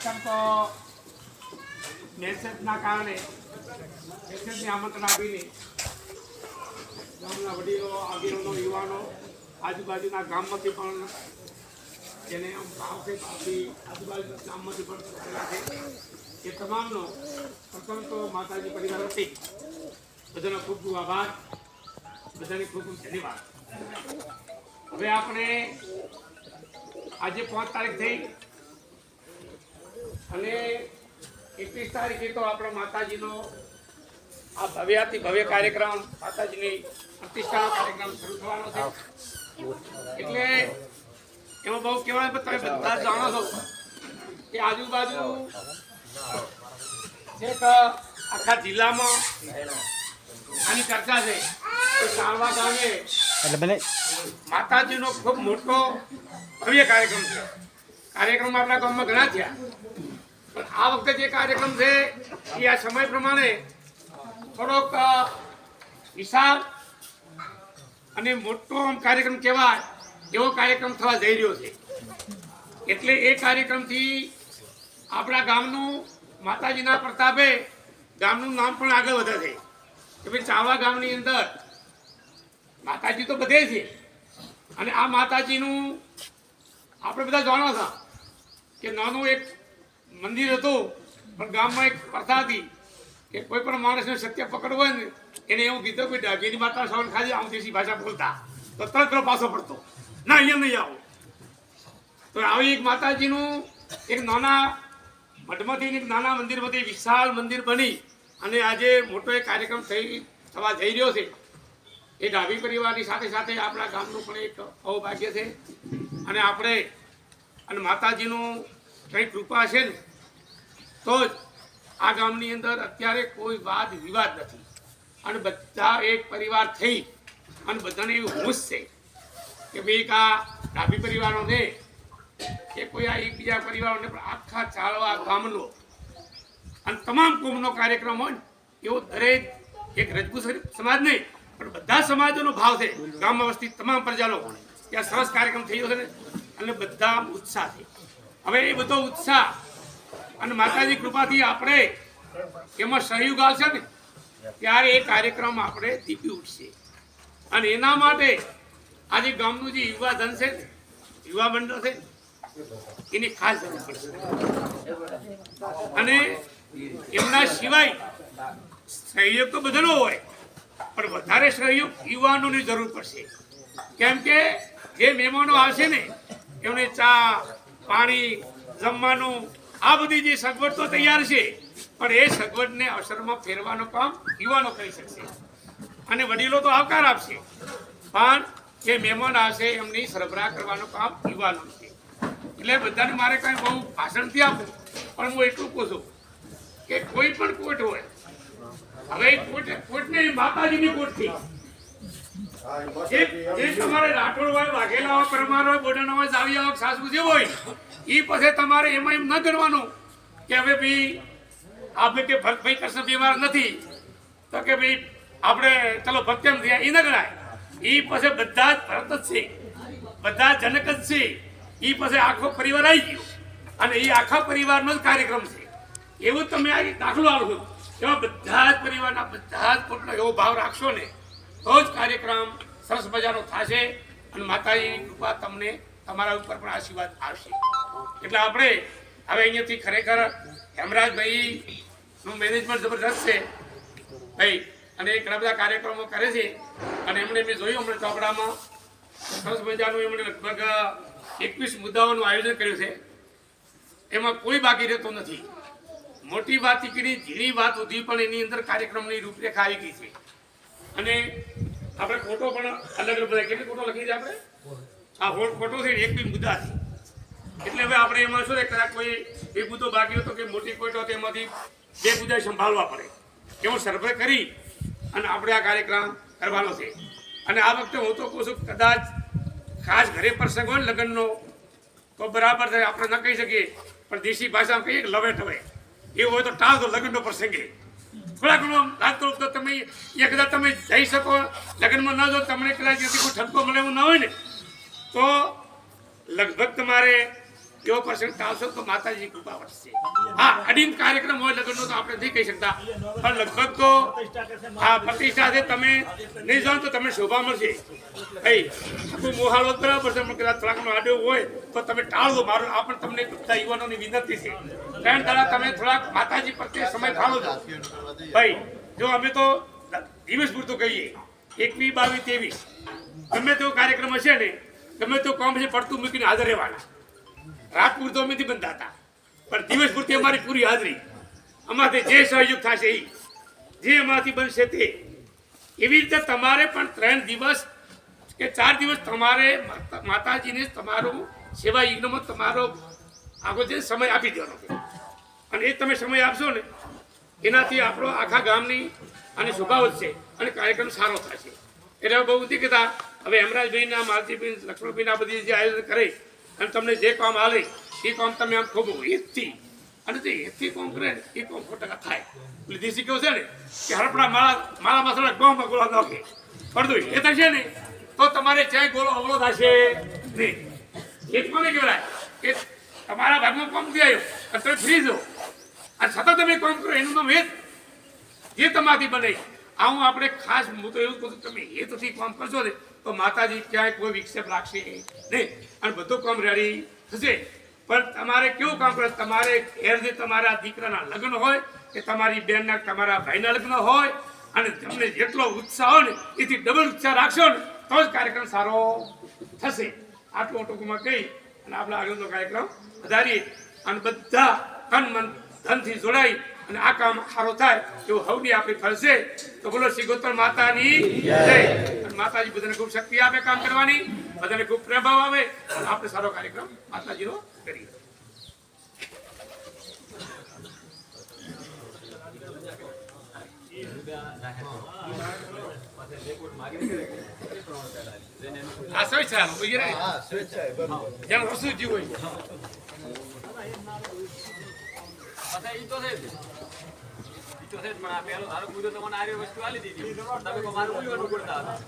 પ્રથમ તો મેસેજના કારણે મેસેજને આમંત્રણ આપીને ગામના વડીલો, આગેવાનો, યુવાનો, આજુબાજુના ગામમાંથી પણ જેને આમ ભાવ છે ભાવથી આજુબાજુના ગામમાંથી પણ કરેલા છે એ તમામનો પ્રથમ તો માતાજી પરિવાર વતી બધાનો ખૂબ ખૂબ આભાર, બધાને ખૂબ ખૂબ ધન્યવાદ. હવે આપણે આજે 5 તારીખ થઈ અને 21 તારીખે તો આપણા માતાજીનો આ ભવ્યાતિ ભવ્ય કાર્યક્રમ, માતાજીની પ્રતિષ્ઠાનો કાર્યક્રમ શરૂ થવાનો છે. એટલે એમાં બહુ કહેવાય, તમે બધા જાણો છો કે આજુબાજુ એક આખા જિલ્લામાં આની ચર્ચા છે કે સાળવા ગામે માતાજીનો ખૂબ મોટો ભવ્ય કાર્યક્રમ છે. કાર્યક્રમ આપણા ગામમાં ઘણા થયા, પણ આ વખતે જે કાર્યક્રમ છે એ આ સમય પ્રમાણે થોડોક વિશાળ અને મોટો કાર્યક્રમ કહેવાય એવો કાર્યક્રમ થવા જઈ રહ્યો છે. એટલે એ કાર્યક્રમથી આપણા ગામનું માતાજીના પ્રતાપે ગામનું નામ પણ આગળ વધે છે કે ભાઈ ચાવા ગામની અંદર માતાજી તો બધે છે અને આ માતાજીનું આપણે બધા જાણો છો કે નાનું એક મંદિર હતું, પણ ગામમાં એક પ્રથા હતી કે કોઈ પણ માણસને સત્ય પકડવું હોય ને એને એવું કીધું કે ડાભીની માતા સવન ખાલી આમ દેશી ભાષા બોલતા તો તરત પાછો પડતો, ના અહીંયા નહીં આવું. તો આવી એક માતાજીનું એક નાના મઠમાંથી એક નાના મંદિરમાંથી વિશાળ મંદિર બની અને આજે મોટો એક કાર્યક્રમ થવા જઈ રહ્યો છે. એ ડાભી પરિવારની સાથે સાથે આપણા ગામનું પણ એક સૌભાગ્ય છે. અને આપણે અને માતાજીનું કંઈ કૃપા છે ને તો જ આ ગામની અંદર અત્યારે કોઈ વાદ વિવાદ નથી અને બધા એક પરિવાર થઈ અને બધાને એવું હુશ છે કે ભાઈ આ ડાભી પરિવારોને કે કોઈ આ એકબીજા પરિવારોને પણ આખા ચાળવા ગામનો અને તમામ કોમનો કાર્યક્રમ હોય ને એવો દરેક એક રજપૂત સમાજ નહીં પણ બધા સમાજોનો ભાવ છે. ગામમાં વસતી તમામ પ્રજાનો ત્યાં સરસ કાર્યક્રમ થઈ ગયો છે ને અને બધા ઉત્સાહ છે. હવે એ બધો ઉત્સાહ અને માતાજી કૃપાથી આપણે એમાં સહયોગ આવશે ને ત્યારે એ કાર્યક્રમ આપણે દીપી ઉઠશે. અને એના માટે આજે ગામનું જે યુવા ધન છે ને, યુવા મંડળ છે એની ખાસ જરૂર પડશે. અને એમના સિવાય સહયોગ તો બધાનો હોય પણ વધારે સહયોગ યુવાનોની જરૂર પડશે. કેમ કે જે મહેમાનો આવશે ને એમને ચા, પાણી, જમવાનું આ બધી જે સગવડ તો તૈયાર છે, પણ એ સગવડને અસરમાં ફેરવાનું કામ યુવાનો કરી શકશે. અને વડીલો તો આવકાર આપશે, પણ જે મહેમાન આવશે એમની સરભરા કરવાનું કામ યુવાનો છે. એટલે બધાને મારે કંઈ બહુ ભાષણ નથી આપવું, પણ હું એટલું કહું છું કે કોઈ પણ કોટ હોય, હવે કોટ ને માતાજીની કોટ થી જે તમારે રાઠોડ હોય, વાઘેલા હોય, પરમાર હોય, બોડાના હોય, જાવિયા હોય, સાસુ જે હોય એ પછી તમારે એમાં એમ ન કરવાનું કે હવે ભાઈ આપણે કે ભરતભાઈ કૃષ્ણ બીમાર નથી તો કે ભાઈ આપણે ચલો ભક્તમ થયા એ ન ગણાય. એ પછી બધા જ ભરત જ છે, બધા જનક જ છે. એ પછી આખો પરિવાર આવી ગયો અને એ આખા પરિવારનો જ કાર્યક્રમ છે. એવું તમે આ દાખલો આપો એવા બધા જ પરિવારના બધા જ પોતાનો એવો ભાવ રાખશો ને તો જ કાર્યક્રમ સરસ મજાનો થશે અને માતાજીની કૃપા તમને તમારા ઉપર પણ આશીર્વાદ આવશે. એટલે આપણે હવે અહીંયાથી ખરેખર હેમરાજભાઈનું મેનેજમેન્ટ જબરદસ્ત છે ભાઈ, અને ઘણા બધા કાર્યક્રમો કરે છે. અને એમણે મેં જોયું હમણાં ચોપડામાં સરસ મજાનું એમણે લગભગ 21 મુદ્દાઓનું આયોજન કર્યું છે. એમાં કોઈ બાકી રહેતો નથી. મોટી વાત કરી ઝીણી વાત સુધી પણ એની અંદર કાર્યક્રમની રૂપરેખા આવી ગઈ છે. અને આપણે ફોટો પણ અલગ અલગ બધા કેટલી ફોટો લખી છે આપણે આ ફોટો છે 21 મુદ્દા છે. એટલે હવે આપણે એમાં શું કદાચ કોઈ એક મુદ્દો બાકી હતો કે મોટી કોઈ તો એમાંથી 2 મુદ્દા સંભાળવા પડે એવો સર્વે કરી અને આપણે આ કાર્યક્રમ કરવાનો છે. અને આ વખતે હું તો કહું છું કદાચ ખાસ ઘરે પ્રસંગ હોય લગ્નનો તો બરાબર થાય, આપણે ન કહી શકીએ, પણ દેશી ભાષામાં કહીએ કે લવે ટવે એવું હોય તો ટાળ દો લગ્નનો પ્રસંગે. થોડા ઘણો લાગતો તો તમે કદાચ તમે જઈ શકો લગ્નમાં ન જો તમને કદાચ કોઈ ઠપકો મળે એવું ન હોય ને તો લગભગ તમારે એવો પ્રસંગ ટાળશો તો માતાજી કૃપા વર્ષે. હા, અડીન કાર્યક્રમ હોય લગ્નનો તો આપણે નહીં કહી શકતા, પણ લગભગ તો આ પ્રતિષ્ઠા છે, તમે નહીં જાઓ તો તમને શોભા મળશે. ભાઈ આખું મોહાળો બરાબર છે, પણ કદાચ થોડાકનો આડો હોય તો તમે ટાળો. મારું આ પણ તમને બધા યુવાનોની વિનંતી છે. કારણ દાડા તમે થોડાક માતાજી પ્રત્યે સમય ફાળો દો. ભાઈ જો અમે તો દિવસ પૂરતું કહીએ 21, 22, 23 ગમે તેવો કાર્યક્રમ હશે ને, ગમે તેવું કામ છે, પડતું મૂકીને હાજર રહેવાના. રાત પૂરતો અમે નથી બંધાતા, પણ દિવસ પૂરતી અમારી પૂરી હાજરી. અમારાથી જે સહયોગ થશે એ, જે અમારાથી બનશે તે. એવી રીતે તમારે પણ 3 દિવસ કે 4 દિવસ તમારે માતાજીને તમારું સેવા યજ્ઞમાં તમારો આગો જે સમય આપી દેવાનો છે. અને એ તમે સમય આપશો ને, એનાથી આપણો આખા ગામની અને શોભા વધશે અને કાર્યક્રમ સારો થશે. એટલે બહુ નથી કહેતા. હવે હેમરાજભાઈના, માલતીભાઈ, લક્ષ્મણભાઈના બધી જે આયોજન કરે અને તમને જે કામ આલે એ કામ તમે આમ ખૂબ હેતથી, અને જે હેતથી કામ કરે ને એ કામ 100% થાય. એટલે દેશી કેવું છે ને કે હરપડા મારા મસાલા ગોમાં ગોળા નાખે પડદું એ થશે ને તો તમારે ચાય ગોળો અવળો થશે નહીં. એક મને કહેવાય કે તમારા ભાગમાં કામ થઈ આવ્યો અને તમે ફ્રી જો અને સતત તમે કામ કરો, એનું નામ હેત. જે તમારાથી બને આવું આપણે ખાસ, હું તો એવું કહું, તમે હેતથી કામ કરશો ને તો માતાજી ક્યાંય કોઈ વિક્ષેપ રાખશે નહીં અને બધું કામ રેડી થશે. પણ તમારે કેવું કામ કરે, તમારે ઘેર જે તમારા દીકરાના લગ્ન હોય કે તમારી બહેનના, તમારા ભાઈના લગ્ન હોય, અને તમને જેટલો ઉત્સાહ હોય ને એથી ડબલ ઉત્સાહ રાખશો ને તો જ કાર્યક્રમ સારો થશે. આટલું ટૂંકમાં કહી અને આપણા આગળનો કાર્યક્રમ વધારીએ અને બધા તન મન ધનથી જોડાઈ અને આ કામ સારો થાય એવું હવની આપણી ફરશે. તો બોલો શ્રી ગોતમ માતાની જય. અને માતાજી બધાને ખૂબ શક્તિ આપે કામ કરવાની, બધાને ખૂબ પ્રભાવ આવે અને આપણે સારો કાર્યક્રમ માતાજીનો કરીએ. આ સ્વેચ્છા જેમ રસુજી હોય વસ્તુ આલી દીધી તમે મારું બોલવાનું કરતા હતા.